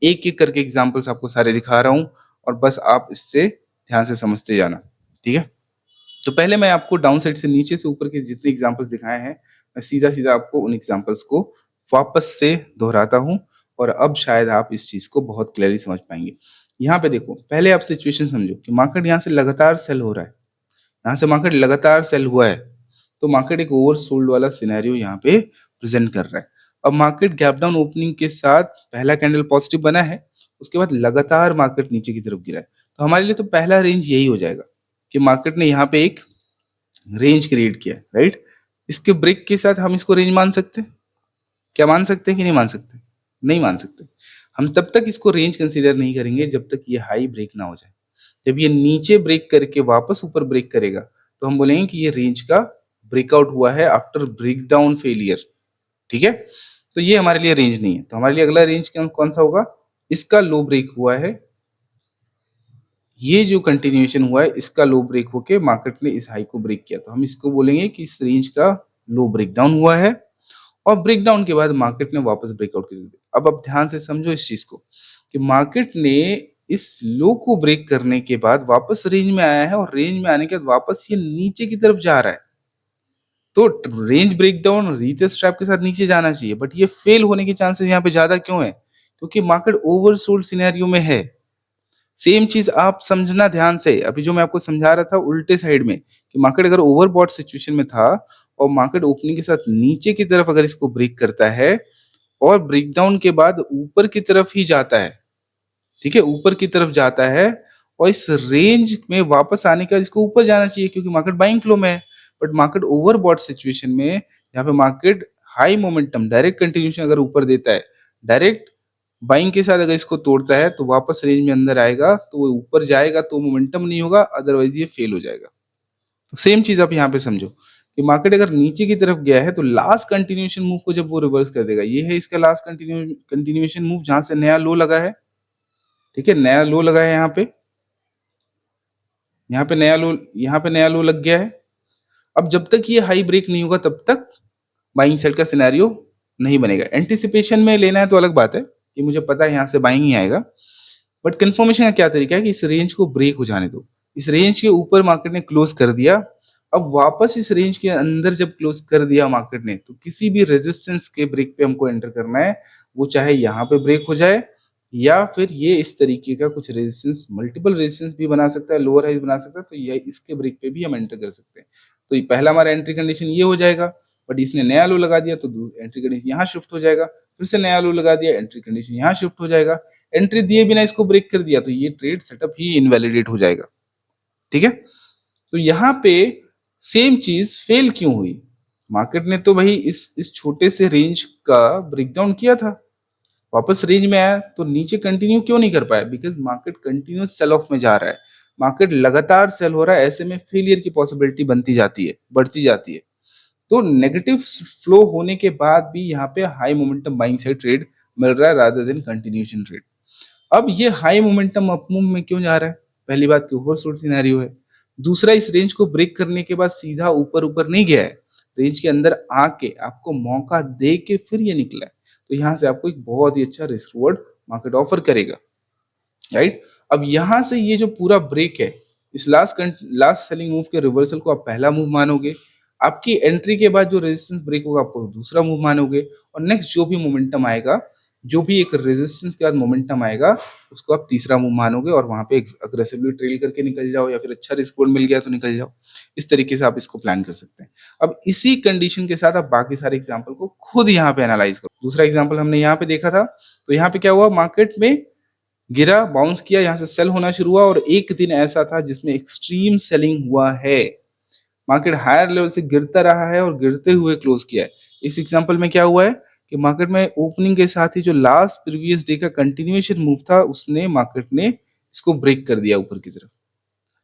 एक एक करके एग्जाम्पल्स आपको सारे दिखा रहा हूं और बस आप इससे ध्यान से समझते जाना। ठीक है, तो पहले मैं आपको डाउन साइड से नीचे से ऊपर के जितने एग्जाम्पल्स दिखाए हैं, मैं सीधा सीधा आपको उन एग्जाम्पल्स को वापस से दोहराता हूं, और अब शायद आप इस चीज को बहुत क्लियरली समझ पाएंगे। यहाँ पे देखो, पहले आप सिचुएशन समझो कि मार्केट यहाँ से लगातार सेल हो रहा है, यहाँ से मार्केट लगातार सेल हुआ है, तो मार्केट एक ओवर सोल्ड वाला सिनेरियो यहाँ पे प्रेजेंट कर रहा है। अब मार्केट गैप डाउन ओपनिंग के साथ पहला कैंडल पॉजिटिव बना है, उसके बाद लगातार मार्केट नीचे की तरफ गिरा है। तो हमारे लिए तो पहला रेंज यही हो जाएगा कि मार्केट ने यहाँ पे एक रेंज क्रिएट किया, राइट। इसके ब्रेक के साथ हम इसको रेंज मान सकते हैं, क्या मान सकते हैं कि नहीं मान सकते? नहीं मान सकते। हम तब तक इसको रेंज कंसीडर नहीं करेंगे जब तक ये हाई ब्रेक ना हो जाए। जब ये नीचे ब्रेक करके वापस ऊपर ब्रेक करेगा तो हम बोलेंगे कि ये रेंज का ब्रेकआउट हुआ है आफ्टर ब्रेकडाउन फेलियर। ठीक है, तो ये हमारे लिए रेंज नहीं है। तो हमारे लिए अगला रेंज कौन सा होगा? इसका लो ब्रेक हुआ है, ये जो कंटिन्यूएशन हुआ है इसका लो ब्रेक होके मार्केट ने इस हाई को ब्रेक किया, तो हम इसको बोलेंगे कि इस रेंज का लो ब्रेकडाउन हुआ है, और ब्रेकडाउन के बाद मार्केट ने वापस ब्रेकआउट कर दिया। अब ध्यान से समझो इस चीज को कि मार्केट ने इस लो को ब्रेक करने के बाद वापस रेंज में आया है, और रेंज में आने के बाद वापस ये नीचे की तरफ जा रहा है। तो रेंज ब्रेकडाउन रीटेस्ट ट्रैप के साथ नीचे जाना चाहिए, बट ये फेल होने के चांसेस यहाँ पे ज्यादा क्यों है? क्योंकि मार्केट ओवरसोल्ड सिनेरियो में है। सेम चीज आप समझना ध्यान से, अभी जो मैं आपको समझा रहा था उल्टे साइड में, कि मार्केट अगर ओवरबॉट सिचुएशन में था और मार्केट ओपनिंग के साथ नीचे की तरफ अगर इसको ब्रेक करता है और ब्रेकडाउन के बाद ऊपर की तरफ ही जाता है, ठीक है, ऊपर की तरफ जाता है और इस रेंज में वापस आने का इसको ऊपर जाना चाहिए क्योंकि मार्केट बाइंग फ्लो में है। बट मार्केट ओवरबॉट सिचुएशन में यहाँ पे market high momentum direct continuation अगर ऊपर देता है, डायरेक्ट बाइंग के साथ अगर इसको तोड़ता है तो वापस रेंज में अंदर आएगा, तो वो ऊपर जाएगा तो मोमेंटम नहीं होगा, अदरवाइज ये फेल हो जाएगा। तो सेम चीज आप यहाँ पे समझो कि मार्केट अगर नीचे की तरफ गया है तो लास्ट कंटिन्यूएशन मूव को जब वो रिवर्स कर देगा, ये है इसका लास्ट कंटिन्यूएशन मूव जहां से नया लो लगा है। ठीक है, नया लो लगा है यहाँ पे, यहाँ पे नया लो, यहाँ पे नया लो लग गया है। अब जब तक ये हाई ब्रेक नहीं होगा तब तक बाइंग साइड का सिनेरियो नहीं बनेगा। एंटिसिपेशन में लेना है तो अलग बात है कि मुझे पता है यहाँ से बाइंग ही आएगा, बट कंफर्मेशन का क्या तरीका है कि इस रेंज को ब्रेक हो जाने दो। इस रेंज के ऊपर मार्केट ने क्लोज कर दिया, अब वापस इस रेंज के अंदर जब क्लोज कर दिया मार्केट ने, तो किसी भी रेजिस्टेंस के ब्रेक पे हमको एंटर करना है, वो चाहे यहाँ पे ब्रेक हो जाए या फिर ये इस तरीके का कुछ रेजिस्टेंस, मल्टीपल रेजिस्टेंस भी बना सकता है, लोअर हाइज बना सकता है, तो ये इसके ब्रेक पे भी हम एंटर कर सकते हैं। तो ये पहला हमारा एंट्री कंडीशन ये हो जाएगा, बट इसने नया लो लगा दिया तो एंट्री कंडीशन यहाँ शिफ्ट हो जाएगा, फिर से नया लो लगा दिया, एंट्री कंडीशन यहाँ शिफ्ट हो जाएगा, एंट्री दिए बिना इसको ब्रेक कर दिया तो ये ट्रेड सेटअप ही इनवैलिडेट हो जाएगा। ठीक है, तो यहाँ पे सेम चीज फेल क्यों हुई? मार्केट ने तो भाई इस छोटे से रेंज का ब्रेकडाउन किया था, वापस रेंज में आया तो नीचे कंटिन्यू क्यों नहीं कर पाया? Because market continuous sell off में जा रहा है, मार्केट लगातार सेल हो रहा है, ऐसे में फेलियर की पॉसिबिलिटी बनती जाती है, बढ़ती जाती है। तो नेगेटिव फ्लो होने के बाद भी यहाँ पे high momentum buying side trade मिल रहा है रादर देन कंटिन्यूएशन ट्रेड। अब ये हाई मोमेंटम अप मूव में क्यों जा रहा है? पहली बात कि ओवरसोल्ड सिनेरियो है। दूसरा, इस रेंज को ब्रेक करने के बाद सीधा ऊपर ऊपर नहीं गया है, रेंज के अंदर आके आपको मौका दे के फिर ये निकला है। तो यहाँ से आपको एक बहुत ही अच्छा रिस्क रिवॉर्ड मार्केट ऑफर करेगा, राइट? अब यहाँ से ये जो पूरा ब्रेक है, इस लास्ट सेलिंग मूव के रिवर्सल को आप पहला मूव मानोगे, आपकी एंट्री के बाद जो रेजिस्टेंस ब्रेक होगा आपको दूसरा मूव मानोगे, और नेक्स्ट जो भी मोमेंटम आएगा, जो भी एक रेजिस्टेंस के बाद मोमेंटम आएगा, उसको आप तीसरा मूव मानोगे और वहां पे अग्रेसिवली ट्रेल करके निकल जाओ, या फिर अच्छा रिस्क मिल गया तो निकल जाओ। इस तरीके से आप इसको प्लान कर सकते हैं। अब इसी कंडीशन के साथ आप बाकी सारे एग्जाम्पल को खुद यहाँ पे एनालाइज करो। दूसरा एग्जाम्पल हमने यहाँ पे देखा था, तो यहाँ पे क्या हुआ, मार्केट में गिरा, बाउंस किया, यहाँ से सेल होना शुरू हुआ, और एक दिन ऐसा था जिसमें एक्सट्रीम सेलिंग हुआ है। मार्केट हायर लेवल से गिरता रहा है और गिरते हुए क्लोज किया है। इस एग्जांपल में क्या हुआ है कि मार्केट में ओपनिंग के साथ ही जो लास्ट प्रीवियस डे का कंटिन्यूएशन मूव था, उसने मार्केट ने इसको ब्रेक कर दिया ऊपर की तरफ।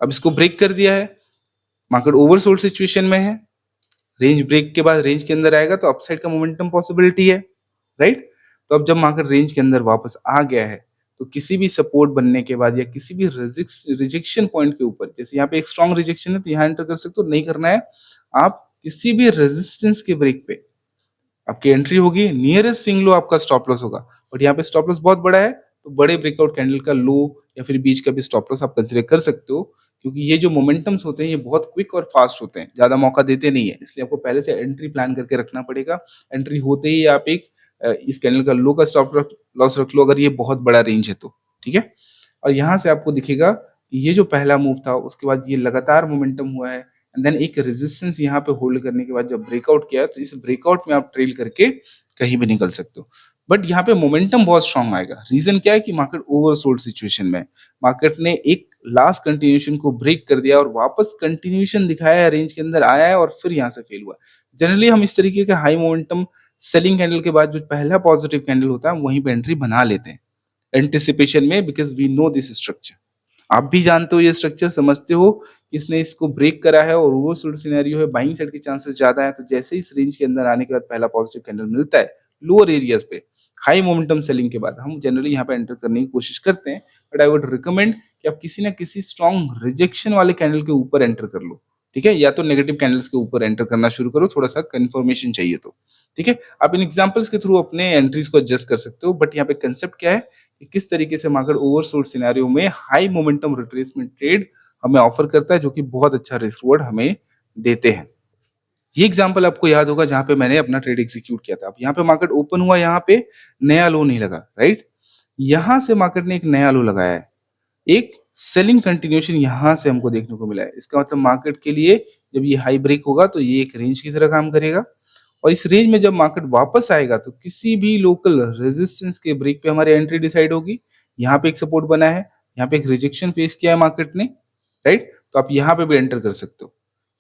अब इसको ब्रेक कर दिया है, मार्केट ओवरसोल्ड सिचुएशन में है, रेंज ब्रेक के बाद रेंज के अंदर आएगा तो अपसाइड का मोमेंटम पॉसिबिलिटी है, राइट? तो अब जब मार्केट रेंज के अंदर वापस आ गया है, तो किसी भी सपोर्ट बनने के बाद या किसी भी रिजेक्शन पॉइंट के ऊपर, जैसे यहाँ पे एक स्ट्रॉन्ग रिजेक्शन है तो यहाँ एंटर कर सकते हो, नहीं करना है, आप किसी भी रेजिस्टेंस के ब्रेक पे आपकी एंट्री होगी, नियरेस्ट स्विंग लो आपका स्टॉप लॉस होगा। बट यहाँ पे स्टॉप लॉस बहुत बड़ा है, तो बड़े ब्रेकआउट कैंडल का लो या फिर बीच का भी स्टॉप लॉस आप कंसिडर कर सकते हो, क्योंकि ये जो मोमेंटम्स होते हैं ये बहुत क्विक और फास्ट होते हैं, ज्यादा मौका देते नहीं है, इसलिए आपको पहले से एंट्री प्लान करके रखना पड़ेगा। एंट्री होते ही आप एक इस कैंडल का लो का स्टॉप लॉस रख लो, अगर ये बहुत बड़ा रेंज है तो, ठीक है? और यहाँ से आपको दिखेगा कि ये जो पहला मूव था, उसके बाद ये लगातार मोमेंटम हुआ है, एंड देन एक रेजिस्टेंस यहाँ पे होल्ड करने के बाद जब ब्रेकआउट किया, तो इस ब्रेकआउट में आप ट्रेल करके कहीं भी निकल सकते हो। बट यहाँ पे मोमेंटम बहुत स्ट्रांग आएगा। रीजन क्या है कि मार्केट ओवरसोल्ड सिचुएशन में, मार्केट ने एक लास्ट कंटिन्यूएशन को ब्रेक कर दिया और वापस कंटिन्यूएशन दिखाया है, रेंज के अंदर आया है और फिर यहाँ से फेल हुआ। जनरली हम इस तरीके के हाई मोमेंटम सेलिंग कैंडल के बाद जो पहला पॉजिटिव कैंडल होता है, वहीं पे एंट्री बना लेते हैं एंटिसिपेशन में, because we know this structure. आप भी जानते हो ये स्ट्रक्चर, समझते हो कि इसने इसको ब्रेक करा है और ओवरसोल्ड सिनेरियो है, बाइंग साइड के चांसेस ज्यादा है। तो जैसे इस रेंज के अंदर आने के बाद पहला पॉजिटिव कैंडल मिलता है लोअर एरियाज पे, हाई मोमेंटम सेलिंग के बाद, हम जनरली यहाँ पे एंटर करने की कोशिश करते हैं। बट आई वुड रिकमेंड कि आप किसी ना किसी स्ट्रॉन्ग रिजेक्शन वाले कैंडल के ऊपर एंटर कर लो, ठीक है? या तो नेगेटिव कैंडल्स के ऊपर एंटर करना शुरू करो, थोड़ा सा कंफर्मेशन चाहिए तो, ठीक है? आप इन एग्जांपल्स के थ्रू अपने एंट्रीज को एडजस्ट कर सकते हो। बट यहाँ पे कंसेप्ट क्या है कि किस तरीके से मार्केट ओवरसोल्ड सिनेरियो में हाई मोमेंटम रिट्रेसमेंट ट्रेड हमें ऑफर करता है, जो कि बहुत अच्छा रिस्क रिवॉर्ड हमें देते हैं। ये एग्जांपल आपको याद होगा जहां पे मैंने अपना ट्रेड एग्जीक्यूट किया था। अब यहाँ पे मार्केट ओपन हुआ, यहाँ पे नया लो नहीं लगा, राइट? यहां से मार्केट ने एक नया लो लगाया है, एक सेलिंग कंटिन्यूएशन यहां से हमको देखने को मिला है। इसका मतलब मार्केट के लिए जब ये हाई ब्रेक होगा तो ये एक रेंज की तरह काम करेगा, और इस रेंज में जब मार्केट वापस आएगा तो किसी भी लोकल रेजिस्टेंस के ब्रेक पे हमारी एंट्री डिसाइड होगी। यहाँ पे एक सपोर्ट बना है, यहाँ पे एक रिजेक्शन फेस किया है मार्केट ने, राइट? तो आप यहाँ पे भी एंटर कर सकते हो।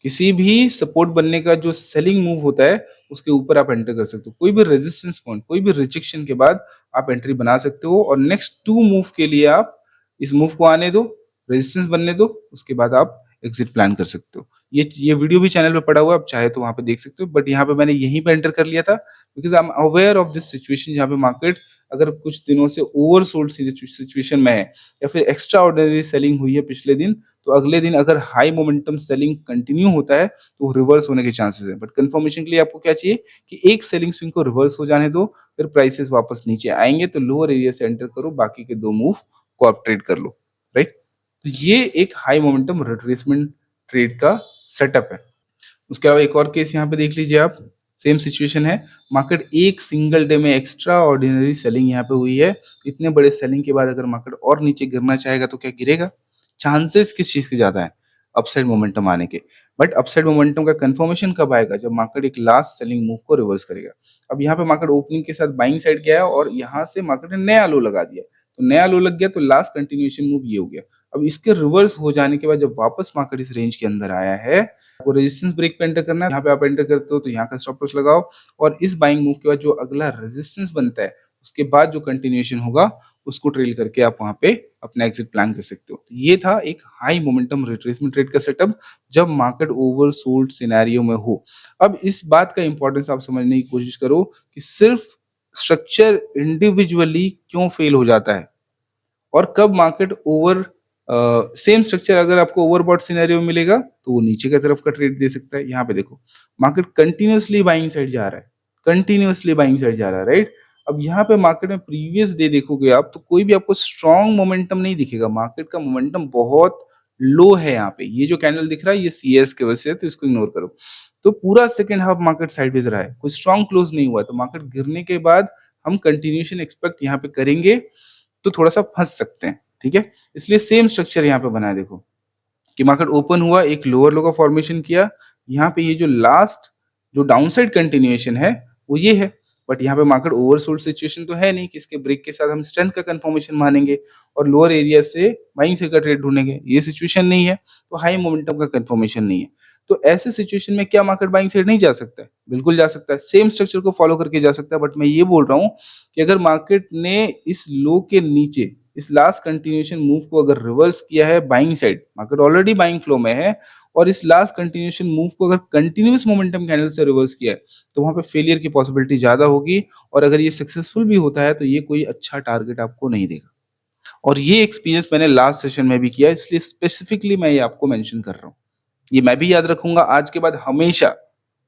किसी भी सपोर्ट बनने का जो सेलिंग मूव होता है, उसके ऊपर आप एंटर कर सकते हो। कोई भी रेजिस्टेंस पॉइंट, कोई भी रिजेक्शन के बाद आप एंट्री बना सकते हो, और नेक्स्ट टू मूव के लिए आप इस मूव को आने दो, रेजिस्टेंस बनने दो, उसके बाद आप एग्जिट प्लान कर सकते हो। ये वीडियो भी चैनल पे पड़ा हुआ है, आप चाहे तो वहां पे देख सकते हो। बट यहाँ पे मैंने यहीं पे एंटर कर लिया था, because I am aware of this situation, जहाँ पे मार्केट अगर कुछ दिनों से ओवरसोल्ड सिचुएशन में है या फिर एक्स्ट्रा ऑर्डिनरी सेलिंग हुई है पिछले दिन, तो अगले दिन अगर हाई मोमेंटम सेलिंग कंटिन्यू होता है तो रिवर्स होने के चांसेस है। बट कंफर्मेशन के लिए आपको क्या चाहिए कि एक सेलिंग स्विंग को रिवर्स हो जाने दो, फिर प्राइसेस वापस नीचे आएंगे तो लोअर एरिया से एंटर करो, बाकी के दो मूव को आप ट्रेड कर लो, राइट? तो ये एक हाई मोमेंटम रिट्रेसमेंट ट्रेड का सेटअप है। उसके अलावा एक और केस यहाँ पे देख लीजिए आप, सेम सिचुएशन है, मार्केट एक सिंगल डे में एक्स्ट्रा ऑर्डिनरी सेलिंग यहाँ पे हुई है। इतने बड़े सेलिंग के बाद अगर मार्केट और नीचे गिरना चाहेगा तो क्या गिरेगा? चांसेस किस चीज के ज्यादा है? अपसाइड मोमेंटम आने के। बट अपसाइड मोमेंटम का कंफर्मेशन कब आएगा? जब मार्केट एक लास्ट सेलिंग मूव को रिवर्स करेगा। अब यहाँ पे मार्केट ओपनिंग के साथ बाइंग साइड गया है और यहाँ से मार्केट ने नया लो लगा दिया, तो नया लो लग गया तो लास्ट कंटिन्यूएशन मूव ये हो गया। अब इसके रिवर्स हो जाने के बाद जब वापस मार्केट इस रेंज के अंदर आया है, आपको रेजिस्टेंस ब्रेक पे एंटर करना है। यहाँ पे आप एंटर करते हो तो यहाँ का स्टॉप लॉस लगाओ, और इस बाइंग मूव के बाद जो अगला रेजिस्टेंस बनता है, उसके बाद जो कंटिन्यूएशन होगा उसको ट्रेल करके आप वहां पे अपना एग्जिट प्लान कर सकते हो। तो ये था एक हाई मोमेंटम रिट्रेसमेंट ट्रेड का सेटअप जब मार्केट ओवरसोल्ड सिनेरियो में हो। अब इस बात का इंपॉर्टेंस आप समझने की कोशिश करो कि सिर्फ स्ट्रक्चर इंडिविजुअली क्यों फेल हो जाता है और कब मार्केट ओवर सेम स्ट्रक्चर अगर आपको ओवरबॉट सिनेरियो मिलेगा तो वो नीचे की तरफ का ट्रेड दे सकता है। यहाँ पे देखो मार्केट कंटिन्यूअसली बाइंग साइड जा रहा है, कंटिन्यूअसली बाइंग साइड जा रहा है, राइट। अब यहाँ पे मार्केट में प्रीवियस डे देखोगे आप तो कोई भी आपको स्ट्रॉन्ग मोमेंटम नहीं दिखेगा, मार्केट का मोमेंटम बहुत लो है। यहाँ पे ये जो कैंडल दिख रहा है ये सीएस की वजह से है, तो इसको इग्नोर करो। तो पूरा सेकंड हाफ मार्केट साइडवेज रहा है, कोई स्ट्रॉन्ग क्लोज नहीं हुआ है, तो मार्केट गिरने के बाद हम कंटिन्यूएशन एक्सपेक्ट यहाँ पे करेंगे तो थोड़ा सा फंस सकते हैं, ठीक है। इसलिए सेम स्ट्रक्चर यहाँ पे बनाया देखो कि मार्केट ओपन हुआ, एक लोअर लो का फॉर्मेशन किया, यहाँ पे ये जो लास्ट जो डाउनसाइड कंटिन्यूएशन है वो ये है, बट यहाँ पे मार्केट ओवरसोल्ड सिचुएशन तो है नहीं कि इसके ब्रेक के साथ हम स्ट्रेंथ का कंफर्मेशन मानेंगे और लोअर एरिया से बाइंग से का ट्रेड ढूंढेंगे, ये सिचुएशन नहीं है, तो हाई मोमेंटम का कंफर्मेशन नहीं है। तो ऐसे सिचुएशन में क्या मार्केट बाइंग साइड नहीं जा सकता है? बिल्कुल जा सकता है, सेम स्ट्रक्चर को फॉलो करके जा सकता है। बट मैं ये बोल रहा हूँ कि अगर मार्केट ने इस लो के नीचे इस लास्ट कंटिन्यूएशन मूव को अगर रिवर्स किया है buying side, market already buying flow में है, और इस लास्ट कंटिन्यूएशन मूव को अगर कंटिन्यूअस मोमेंटम कैंडल से रिवर्स किया है तो वहां पे फेलियर की पॉसिबिलिटी ज्यादा होगी, और अगर ये सक्सेसफुल भी होता है तो ये कोई अच्छा टारगेट आपको नहीं देगा। और ये एक्सपीरियंस मैंने लास्ट सेशन में भी किया, इसलिए स्पेसिफिकली मैं ये आपको मेंशन कर रहा हूँ। ये मैं भी याद रखूंगा आज के बाद हमेशा,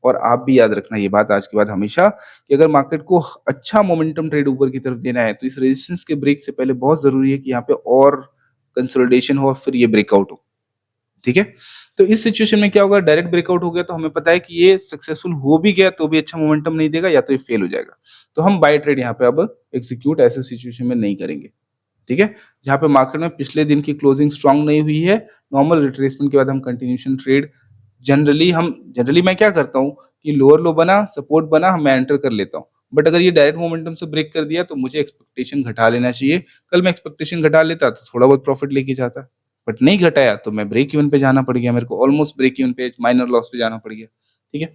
और आप भी याद रखना ये बात आज के बाद हमेशा, कि अगर मार्केट को अच्छा मोमेंटम ट्रेड ऊपर की तरफ देना है तो इस रेजिस्टेंस के ब्रेक से पहले बहुत जरूरी है कि यहाँ पे और कंसोलिडेशन हो, फिर ये ब्रेकआउट हो, ठीक है। तो इस सिचुएशन में क्या होगा, डायरेक्ट ब्रेकआउट हो गया तो हमें पता है कि ये सक्सेसफुल हो भी गया तो भी अच्छा मोमेंटम नहीं देगा, या तो ये फेल हो जाएगा। तो हम बाय ट्रेड यहाँ पे अब एग्जीक्यूट ऐसे सिचुएशन में नहीं करेंगे, ठीक है। जहां पे मार्केट में पिछले दिन की क्लोजिंग स्ट्रांग नहीं हुई है, नॉर्मल रिट्रेसमेंट के बाद हम कंटिन्यूएशन ट्रेड जनरली मैं क्या करता हूँ कि लोअर लो बना, सपोर्ट बना, मैं एंटर कर लेता हूँ। बट अगर ये डायरेक्ट मोमेंटम से ब्रेक कर दिया तो मुझे एक्सपेक्टेशन घटा लेना चाहिए। कल मैं एक्सपेक्टेशन घटा लेता तो थोड़ा बहुत प्रॉफिट लेके जाता, बट नहीं घटाया तो मैं ब्रेक इवन पे जाना पड़ गया, मेरे को ऑलमोस्ट ब्रेक इवन पे, माइनर लॉस पे जाना पड़ गया, ठीक है।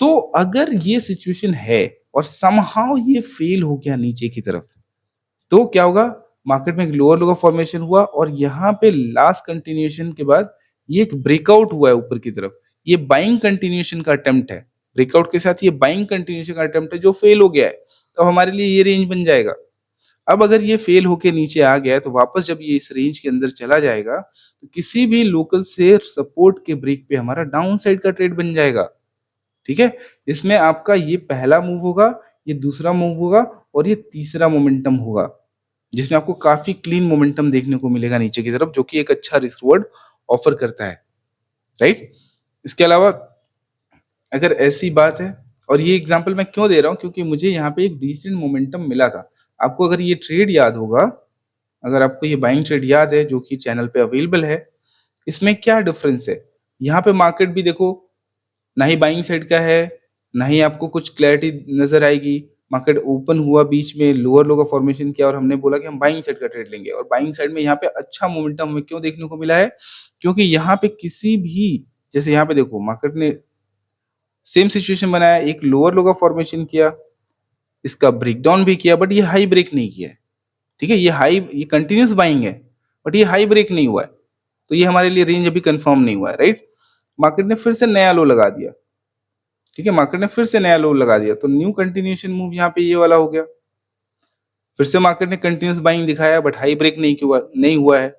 तो अगर ये सिचुएशन है और समहाउ ये फेल हो गया नीचे की तरफ, तो क्या होगा, मार्केट में एक लोअर लो का फॉर्मेशन हुआ और यहाँ पे लास्ट कंटिन्यूएशन के बाद ये एक ब्रेकआउट हुआ है ऊपर की तरफ, ये बाइंग कंटिन्यूएशन का अटेम्प्ट है, ब्रेकआउट के साथ ये बाइंग कंटिन्यूएशन का अटेम्प्ट है जो फेल हो गया है, तो हमारे लिए ये रेंज बन जाएगा। अब अगर ये फेल होके नीचे आ गया है तो वापस जब ये इस रेंज के अंदर चला जाएगा तो किसी भी लोकल से सपोर्ट के ब्रेक पे हमारा डाउन साइड का ट्रेड बन जाएगा, ठीक है। इसमें आपका ये पहला मूव होगा, ये दूसरा मूव होगा और ये तीसरा मोमेंटम होगा, जिसमें आपको काफी क्लीन मोमेंटम देखने को मिलेगा नीचे की तरफ, जो कि एक अच्छा रिस्क रिवॉर्ड ऑफर करता है, राइट। इसके अलावा अगर ऐसी बात है, और ये एग्जांपल मैं क्यों दे रहा हूँ, क्योंकि मुझे यहाँ पे एक डिसेंट मोमेंटम मिला था। आपको अगर ये ट्रेड याद होगा, अगर आपको ये बाइंग ट्रेड याद है जो कि चैनल पे अवेलेबल है, इसमें क्या डिफरेंस है, यहाँ पे मार्केट भी देखो ना ही बाइंग साइड का है, ना ही आपको कुछ क्लैरिटी नजर आएगी। मार्केट ओपन हुआ, बीच में लोअर लो का फॉर्मेशन किया और हमने बोला कि हम बाइंग साइड का ट्रेड लेंगे, और बाइंग साइड में यहाँ पे अच्छा मोमेंटम हमें क्यों देखने को मिला है, क्योंकि यहाँ पे किसी भी, जैसे यहाँ पे देखो मार्केट ने सेम सिचुएशन बनाया, एक लोअर लो का फॉर्मेशन किया, इसका ब्रेकडाउन भी किया, बट ये हाई ब्रेक नहीं किया है, ठीक है। ये कंटिन्यूस बाइंग है बट ये हाई ब्रेक नहीं हुआ है, तो ये हमारे लिए रेंज अभी कंफर्म नहीं हुआ है, राइट। मार्केट ने फिर से नया लो लगा दिया, ठीक है, मार्केट ने फिर से नया लो लगा दिया, तो न्यू कंटिन्यूएशन मूव यहाँ पे ये वाला हो गया। फिर से मार्केट ने कंटिन्यूस बाइंग दिखाया बट हाई ब्रेक नहीं हुआ है।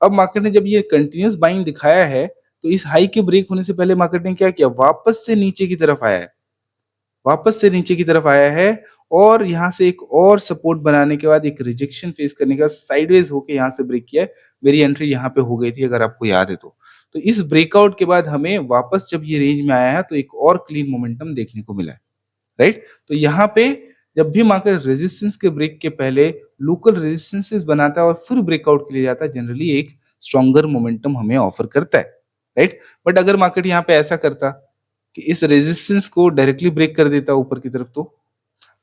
अब मार्केट ने जब ये कंटिन्यूस बाइंग दिखाया है तो इस हाई के ब्रेक होने से पहले मार्केट ने क्या किया, वापस से नीचे की तरफ आया है, वापस से नीचे की तरफ आया है, और यहाँ से एक और सपोर्ट बनाने के बाद एक रिजेक्शन फेस करने के बाद साइडवेज होके यहाँ से ब्रेक किया है। मेरी एंट्री यहाँ पे हो गई थी अगर आपको याद है तो इस ब्रेकआउट के बाद हमें वापस जब ये रेंज में आया है तो एक और क्लीन मोमेंटम देखने को मिला है, राइट। तो यहाँ पे जब भी मार्केट रेजिस्टेंस के ब्रेक के पहले लोकल रेजिस्टेंसेस बनाता है और फिर ब्रेकआउट के लिए जाता है, जनरली एक स्ट्रॉन्गर मोमेंटम हमें ऑफर करता है, राइट। बट अगर मार्केट यहाँ पे ऐसा करता कि इस रेजिस्टेंस को डायरेक्टली ब्रेक कर देता ऊपर की तरफ,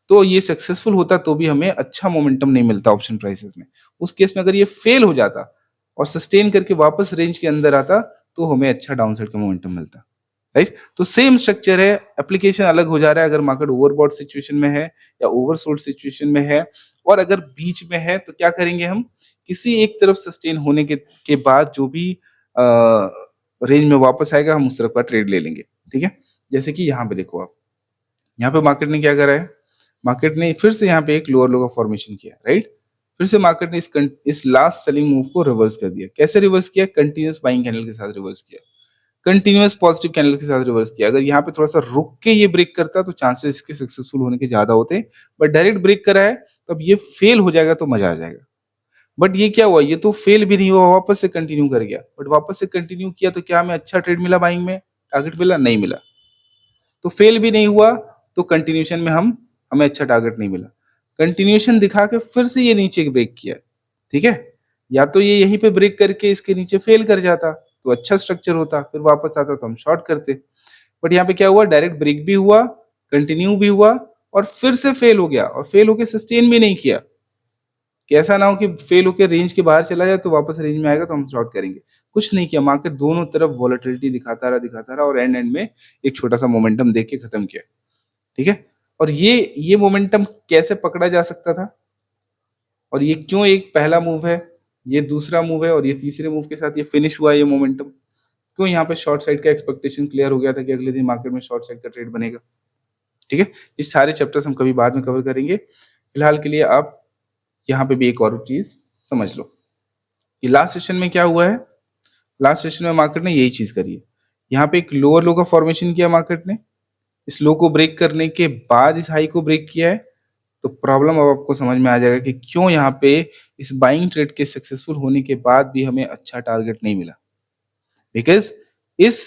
तो ये सक्सेसफुल होता तो भी हमें अच्छा मोमेंटम नहीं मिलता ऑप्शन प्राइसेस में। उस केस में अगर ये फेल हो जाता और सस्टेन करके वापस रेंज के अंदर आता तो हमें अच्छा डाउनसाइड का मोमेंटम मिलता, राइट। तो सेम स्ट्रक्चर है, एप्लीकेशन अलग हो जा रहा है अगर मार्केट ओवरबॉट सिचुएशन में है या ओवरसोल्ड सिचुएशन में है, और अगर बीच में है तो क्या करेंगे हम, किसी एक तरफ सस्टेन होने के बाद जो भी रेंज में वापस आएगा हम उस तरफ का ट्रेड ले लेंगे, ठीक है। जैसे कि यहाँ पे देखो आप, यहाँ पे मार्केट ने क्या करा है, मार्केट ने फिर से यहाँ पे एक लोअर लो का फॉर्मेशन किया, राइट। फिर से मार्केट ने इस लास्ट सेलिंग मूव को रिवर्स कर दिया। कैसे रिवर्स किया? कंटिन्यूअस बाइंग कैंडल के साथ रिवर्स किया, कंटिन्यूअस पॉजिटिव कैंडल के साथ रिवर्स किया। अगर यहाँ पे थोड़ा सा रुक के ये ब्रेक करता तो चांसेस इसके सक्सेसफुल होने के ज्यादा होते, बट डायरेक्ट ब्रेक करा है तो अब ये फेल हो जाएगा तो मजा आ जाएगा। बट ये क्या हुआ, ये तो फेल भी नहीं हुआ, वापस से कंटिन्यू कर गया। बट वापस से कंटिन्यू किया तो क्या हमें अच्छा ट्रेड मिला, बाइंग में टारगेट मिला? नहीं मिला। तो फेल भी नहीं हुआ तो कंटिन्यूशन में हमें अच्छा टारगेट नहीं मिला। कंटिन्यूशन दिखा के फिर से ये नीचे ब्रेक किया, ठीक है। या तो ये यहीं पे ब्रेक करके इसके नीचे फेल कर जाता तो अच्छा स्ट्रक्चर होता, फिर वापस आता तो हम शॉर्ट करते। बट यहाँ पे क्या हुआ, डायरेक्ट ब्रेक भी हुआ, कंटिन्यू भी हुआ और फिर से फेल हो गया, और फेल होके सस्टेन भी नहीं किया। कि ऐसा ना हो कि फेल होकर रेंज के बाहर चला जाए तो वापस रेंज में आएगा तो हम शॉर्ट करेंगे। कुछ नहीं किया, मार्केट दोनों तरफ वॉलेटिलिटी दिखाता रहा और एंड में एक छोटा सा मोमेंटम देख के खत्म किया, ठीक है। और ये मोमेंटम कैसे पकड़ा जा सकता था, और ये क्यों एक पहला मूव है, ये दूसरा मूव है और ये तीसरे मूव के साथ ये फिनिश हुआ ये मोमेंटम, क्यों यहाँ पे शॉर्ट साइड का एक्सपेक्टेशन क्लियर हो गया था कि अगले दिन मार्केट में शॉर्ट साइड का ट्रेड बनेगा, ठीक है। इस सारे चैप्टर्स हम कभी बाद में कवर करेंगे। फिलहाल के लिए आप यहाँ पे भी एक और चीज समझ लो कि लास्ट सेशन में क्या हुआ है। लास्ट सेशन में मार्केट ने यही चीज करी है, यहाँ पे एक लोअर लो का फॉर्मेशन किया मार्केट ने, इस लो को ब्रेक करने के बाद इस हाई को ब्रेक किया है। तो प्रॉब्लम अब आपको समझ में आ जाएगा कि क्यों यहाँ पे इस बाइंग ट्रेड के सक्सेसफुल होने के बाद भी हमें अच्छा टारगेट नहीं मिला। बिकॉज इस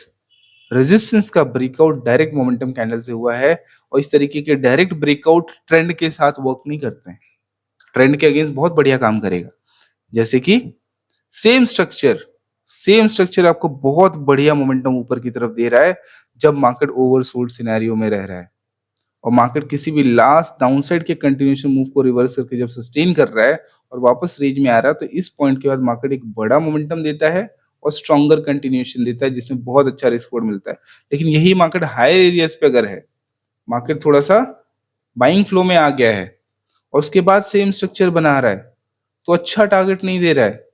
रेजिस्टेंस का ब्रेकआउट डायरेक्ट मोमेंटम कैंडल से हुआ है, और इस तरीके के डायरेक्ट ब्रेकआउट ट्रेंड के साथ वर्क नहीं करते हैं। ट्रेंड के अगेंस्ट बहुत बढ़िया काम करेगा, जैसे कि सेम स्ट्रक्चर आपको बहुत बढ़िया मोमेंटम ऊपर की तरफ दे रहा है जब मार्केट ओवरसोल्ड सिनेरियो में रह रहा है, और मार्केट किसी भी लास्ट डाउनसाइड के कंटिन्यूएशन मूव को रिवर्स करके जब सस्टेन कर रहा है और वापस रेंज में आ रहा है, तो इस पॉइंट के बाद मार्केट एक बड़ा मोमेंटम देता है और स्ट्रॉन्गर कंटिन्यूएशन देता है, जिसमें बहुत अच्छा रिस्क मिलता है। लेकिन यही मार्केट हायर एरियाज पे अगर है, मार्केट थोड़ा सा बाइंग फ्लो में आ गया है और उसके बाद सेम स्ट्रक्चर बना रहा है, तो अच्छा टारगेट नहीं दे रहा है।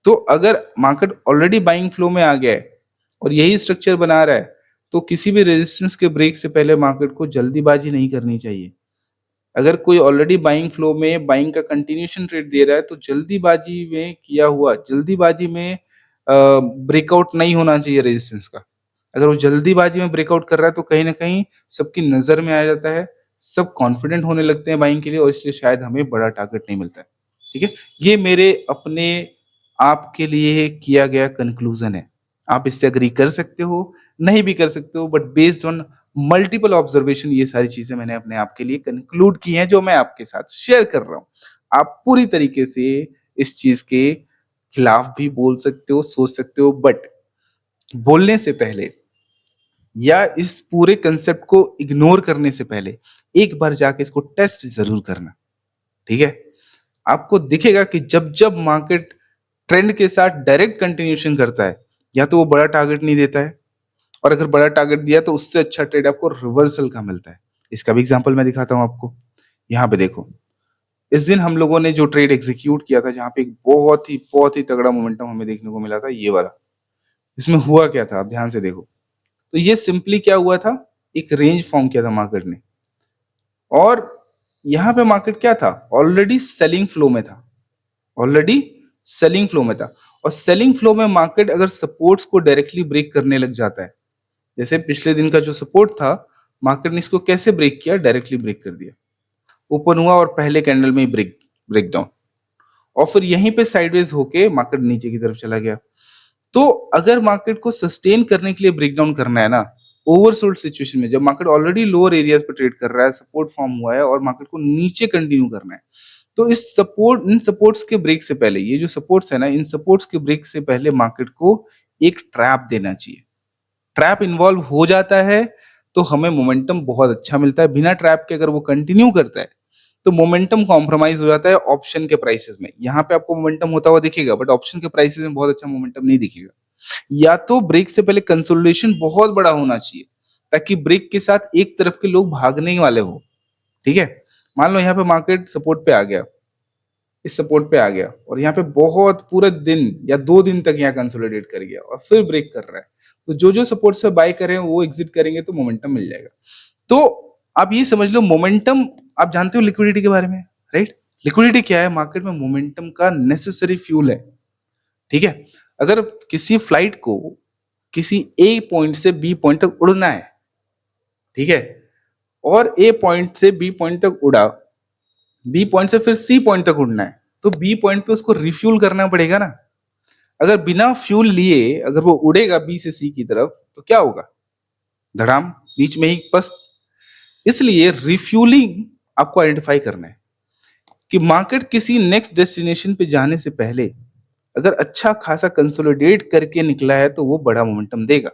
तो अगर मार्केट ऑलरेडी बाइंग फ्लो में आ गया है और यही स्ट्रक्चर बना रहा है, तो किसी भी रेजिस्टेंस के ब्रेक से पहले मार्केट को जल्दीबाजी नहीं करनी चाहिए। अगर कोई ऑलरेडी बाइंग फ्लो में बाइंग का कंटिन्यूएशन ट्रेड दे रहा है, तो जल्दीबाजी में ब्रेकआउट नहीं होना चाहिए रेजिस्टेंस का। अगर वो जल्दीबाजी में ब्रेकआउट कर रहा है तो कहीं ना कहीं सबकी नजर में आ जाता है, सब कॉन्फिडेंट होने लगते हैं बाइंग के लिए, और इसलिए शायद हमें बड़ा टारगेट नहीं मिलता है, ठीक है। ये मेरे अपने आपके लिए किया गया कंक्लूजन है। आप इससे अग्री कर सकते हो, नहीं भी कर सकते हो, but based on multiple observation ये सारी चीजें मैंने अपने आप के लिए कंक्लूड की हैं, जो मैं आपके साथ शेयर कर रहा हूं। आप पूरी तरीके से इस चीज के खिलाफ भी बोल सकते हो, सोच सकते हो, बट बोलने से पहले या इस पूरे कंसेप्ट को इग्नोर करने से पहले एक बार जाके इसको टेस्ट जरूर करना, ठीक है। आपको दिखेगा कि जब जब मार्केट ट्रेंड के साथ डायरेक्ट कंटिन्यूएशन करता है, या तो वो बड़ा टारगेट नहीं देता है, और अगर बड़ा टारगेट दिया तो उससे अच्छा ट्रेड आपको रिवर्सल का मिलता है। इसका भी एग्जांपल मैं दिखाता हूं आपको। यहाँ पे देखो, इस दिन हम लोगों ने जो ट्रेड एग्जीक्यूट किया था, जहां पे एक बहुत ही तगड़ा मोमेंटम हमें देखने को मिला था, ये वाला। इसमें हुआ क्या था, आप ध्यान से देखो। तो ये सिंपली क्या हुआ था, एक रेंज फॉर्म किया था मार्केट ने, और यहाँ पे मार्केट क्या था, ऑलरेडी सेलिंग फ्लो में था, ऑलरेडी सेलिंग फ्लो में था। और सेलिंग फ्लो में मार्केट अगर सपोर्ट्स को डायरेक्टली ब्रेक करने लग जाता है, जैसे पिछले दिन का जो सपोर्ट था, मार्केट ने इसको कैसे ब्रेक किया, डायरेक्टली ब्रेक कर दिया, ओपन हुआ और पहले कैंडल में ही ब्रेक डाउन, और फिर यहीं पे साइडवेज होके मार्केट नीचे की तरफ चला गया। तो अगर मार्केट को सस्टेन करने के लिए ब्रेकडाउन करना है ना, ओवरसोल्ड सिचुएशन में, जब मार्केट ऑलरेडी लोअर एरियाज पर ट्रेड कर रहा है, सपोर्ट फॉर्म हुआ है और मार्केट को नीचे कंटिन्यू करना है, तो इन सपोर्ट्स के ब्रेक से पहले, ये जो सपोर्ट्स है ना, इन सपोर्ट्स के ब्रेक से पहले मार्केट को एक ट्रैप देना चाहिए। ट्रैप इन्वॉल्व हो जाता है तो हमें मोमेंटम बहुत अच्छा मिलता है। बिना ट्रैप के अगर वो कंटिन्यू करता है तो मोमेंटम कॉम्प्रोमाइज हो जाता है ऑप्शन के प्राइसेस में। यहाँ पे आपको मोमेंटम होता हुआ दिखेगा, बट ऑप्शन के प्राइसेस में बहुत अच्छा मोमेंटम नहीं दिखेगा। या तो ब्रेक से पहले कंसोलिडेशन बहुत बड़ा होना चाहिए, ताकि ब्रेक के साथ एक तरफ के लोग भागने वाले हो, ठीक है। मान लो यहाँ पे मार्केट सपोर्ट पे आ गया, इस सपोर्ट पे आ गया, और यहाँ पे बहुत पूरे दिन या 2 दिन तक यहाँ कंसोलिडेट कर गया और फिर ब्रेक कर रहा है, तो जो जो सपोर्ट से बाय करें वो एग्जिट करेंगे तो मोमेंटम मिल जाएगा। तो आप ये समझ लो मोमेंटम, आप जानते हो लिक्विडिटी के बारे में, राइट? लिक्विडिटी क्या है? मार्केट में मोमेंटम का नेसेसरी फ्यूल है, ठीक है? अगर किसी फ्लाइट को किसी ए पॉइंट से बी पॉइंट तक उड़ना है, ठीक है, और ए पॉइंट से बी पॉइंट तक उड़ा, बी पॉइंट से फिर सी पॉइंट तक उड़ना है, तो बी पॉइंट पे उसको रिफ्यूल करना पड़ेगा ना। अगर बिना फ्यूल लिए अगर वो उड़ेगा बी से सी की तरफ तो क्या होगा? धड़ाम, बीच में ही पस्त। इसलिए रिफ्यूलिंग आपको आइडेंटिफाई करना है कि मार्केट किसी नेक्स्ट डेस्टिनेशन पे जाने से पहले अगर अच्छा खासा कंसोलिडेट करके निकला है तो वो बड़ा मोमेंटम देगा,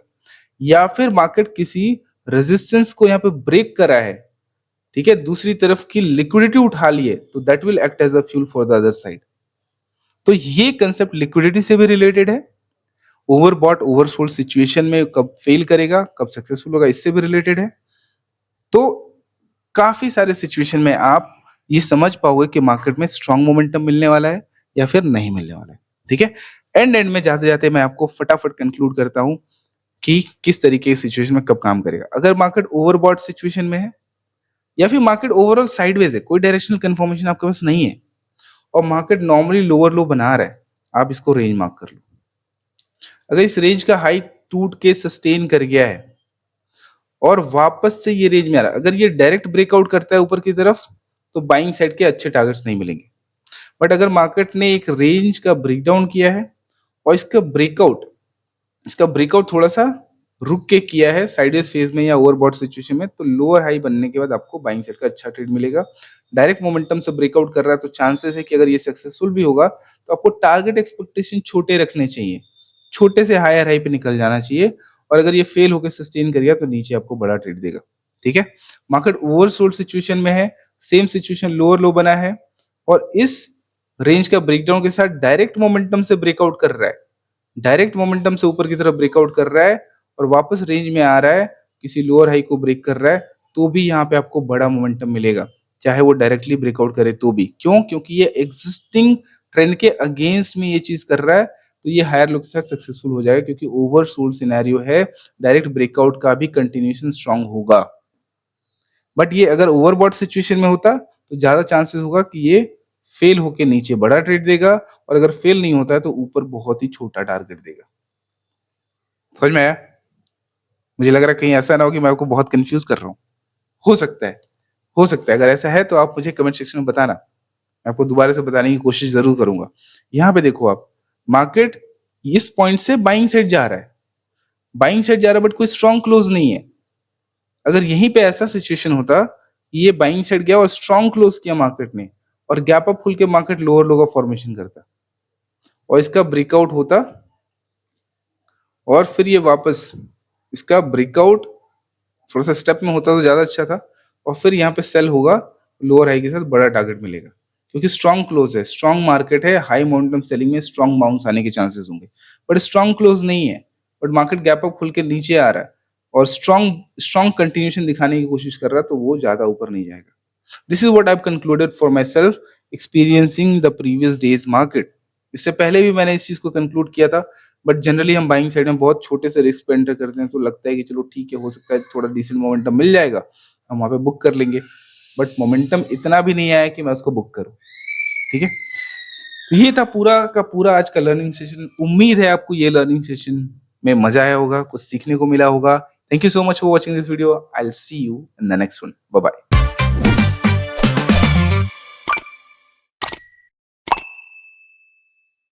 या फिर मार्केट किसी रेजिस्टेंस को यहाँ पे ब्रेक करा है, ठीक है, दूसरी तरफ की लिक्विडिटी उठा लिए, तो that will act as a fuel for the other side. तो ये कंसेप्ट लिक्विडिटी से भी रिलेटेड है, ओवरबॉट ओवरसोल्ड सिचुएशन में कब फेल करेगा, कब सक्सेसफुल होगा, इससे भी रिलेटेड है। तो काफी सारे सिचुएशन में आप ये समझ पाओगे कि मार्केट में स्ट्रॉन्ग मोमेंटम मिलने वाला है या फिर नहीं मिलने वाला है, ठीक है? एंड में जाते जाते मैं आपको फटाफट कंक्लूड करता हूं कि किस तरीके की सिचुएशन में कब काम करेगा। अगर मार्केट ओवरबॉट सिचुएशन में है या फिर मार्केट ओवरऑल साइडवेज है, कोई डायरेक्शनल कंफर्मेशन आपके पास नहीं है और मार्केट नॉर्मली लोअर लो बना रहा है, आप इसको रेंज मार्क कर लो। अगर इस रेंज का हाई टूट के सस्टेन कर गया है और वापस से ये रेंज में आ रहा है, अगर ये डायरेक्ट ब्रेकआउट करता है ऊपर की तरफ तो बाइंग साइड के अच्छे टारगेट्स नहीं मिलेंगे। बट अगर मार्केट ने एक रेंज का ब्रेकडाउन किया है और इसका ब्रेकआउट थोड़ा सा रुक के किया है साइडवेज फेज में या ओवरबॉट सिचुएशन में, तो लोअर हाई बनने के बाद आपको बाइंग साइड का अच्छा ट्रेड मिलेगा। डायरेक्ट मोमेंटम से ब्रेकआउट कर रहा है तो चांसेस है कि अगर ये सक्सेसफुल भी होगा तो आपको टारगेट एक्सपेक्टेशन छोटे रखने चाहिए, छोटे से हायर हाई पे निकल जाना चाहिए, और अगर ये फेल होकर सस्टेन कर गया तो नीचे आपको बड़ा ट्रेड देगा, ठीक है? मार्केट ओवरसोल्ड सिचुएशन में है, सेम सिचुएशन लोअर लो बना है और इस रेंज का ब्रेकडाउन के साथ डायरेक्ट मोमेंटम से ब्रेकआउट कर रहा है, डायरेक्ट मोमेंटम से ऊपर की तरफ ब्रेकआउट कर रहा है और वापस रेंज में आ रहा है, किसी लोअर हाई को ब्रेक कर रहा है, तो भी यहाँ पे आपको बड़ा मोमेंटम मिलेगा, चाहे वो डायरेक्टली ब्रेकआउट करे तो भी। क्यों? क्योंकि ये एग्जिस्टिंग ट्रेंड के अगेंस्ट में ये चीज कर रहा है, तो ये हायर लो के साथ सक्सेसफुल हो जाएगा क्योंकि ओवरसोल्ड सिनेरियो है, डायरेक्ट ब्रेकआउट का भी कंटिन्यूएशन स्ट्रांग होगा। बट ये अगर ओवरबॉट सिचुएशन में होता तो ज्यादा चांसेस होगा कि ये फेल होके नीचे बड़ा ट्रेड देगा, और अगर फेल नहीं होता है तो ऊपर बहुत ही छोटा टारगेट देगा। समझ में आया? मुझे लग रहा है कहीं ऐसा ना हो कि मैं आपको बहुत कंफ्यूज कर रहा हूँ। हो सकता है, हो सकता है। अगर ऐसा है तो आप मुझे कमेंट सेक्शन में बताना, मैं आपको दोबारा से बताने की कोशिश जरूर करूंगा। यहाँ पे देखो आप, मार्केट इस पॉइंट से बाइंग साइड जा रहा है, बाइंग साइड जा रहा है, बट कोई स्ट्रॉन्ग क्लोज नहीं है। अगर यहीं पे ऐसा सिचुएशन होता, ये बाइंग साइड गया और स्ट्रॉन्ग क्लोज किया मार्केट ने और गैप अप खुल के मार्केट लोअर लो का फॉर्मेशन करता और इसका ब्रेकआउट होता, और फिर ये वापस इसका ब्रेकआउट थोड़ा सा स्टेप में होता तो ज्यादा अच्छा था, और फिर यहाँ पे सेल होगा, लोअर हाई के साथ बड़ा टारगेट मिलेगा क्योंकि स्ट्रॉन्ग क्लोज है, स्ट्रॉन्ग मार्केट है, हाई मोमेंटम सेलिंग में स्ट्रॉन्ग बाउंस आने के चांसेस होंगे। बट स्ट्रॉन्ग क्लोज नहीं है, बट मार्केट गैप अप खुल के नीचे आ रहा है और स्ट्रॉन्ग कंटिन्यूएशन दिखाने की कोशिश कर रहा है, तो वो ज्यादा ऊपर नहीं जाएगा। This is what I have concluded for my self experiencing the previous days market. इससे पहले भी मैंने इस चीज को कंक्लूड किया था, बट जनरली हम बाइंग साइड में बहुत छोटे से रिस्क पे एंटर करते हैं, तो लगता है कि चलो ठीक है, हो सकता है थोड़ा डिसेंट मोमेंटम मिल जाएगा, हम वहां पे बुक कर लेंगे। बट मोमेंटम इतना भी नहीं आया कि मैं उसको बुक करूं, ठीक है? तो ये था पूरा का पूरा आज का लर्निंग सेशन। उम्मीद है आपको ये लर्निंग सेशन में मजा आया होगा, कुछ सीखने को मिला होगा। Thank you so much for watching this video. I will see you in the next one. Bye bye.